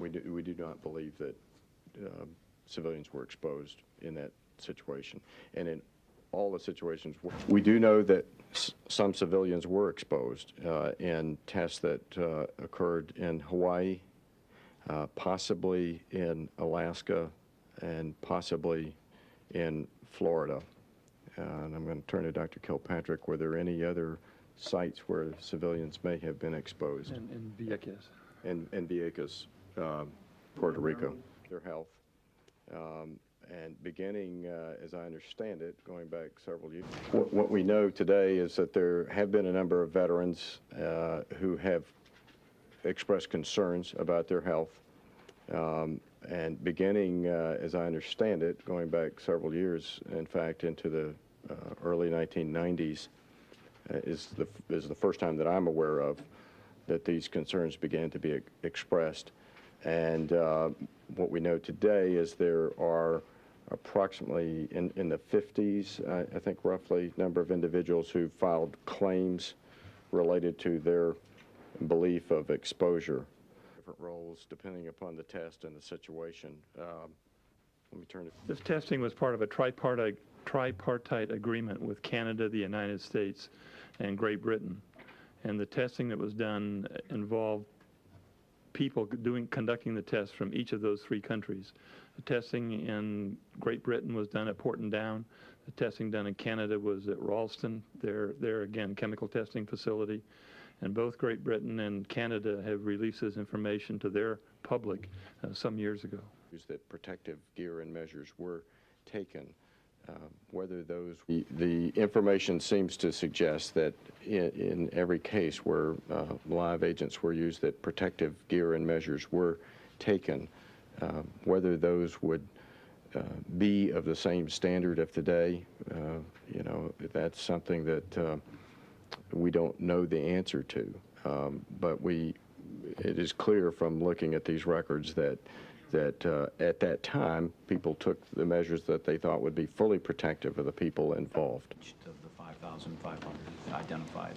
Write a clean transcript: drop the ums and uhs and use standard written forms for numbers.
we do not believe that civilians were exposed in that situation. And in all the situations, we do know that some civilians were exposed in tests that occurred in Hawaii, possibly in Alaska, and possibly in Florida. And I'm going to turn to Dr. Kilpatrick. Were there any other sites where civilians may have been exposed? In Vieques. In Vieques, Puerto Rico. Their health. And beginning, as I understand it, going back several years, what we know today is that there have been a number of veterans who have expressed concerns about their health. And beginning, as I understand it, going back several years, in fact, into the early 1990s, is the first time that I'm aware of that these concerns began to be expressed. And what we know today is there are approximately in the 50s, I think roughly, number of individuals who filed claims related to their belief of exposure. Different roles depending upon the test and the situation. Let me turn it. This testing was part of a tripartite agreement with Canada, the United States, and Great Britain. And the testing that was done involved people conducting the tests from each of those three countries. The testing in Great Britain was done at Portendown. The testing done in Canada was at Ralston, their again, chemical testing facility. And both Great Britain and Canada have released this information to their public some years ago. That protective gear and measures were taken. Whether those, the information seems to suggest that in every case where live agents were used, that protective gear and measures were taken. Whether those would be of the same standard of today, you know, that's something that we don't know the answer to. But it is clear from looking at these records that at that time, people took the measures that they thought would be fully protective of the people involved. Of the 5,500 identified.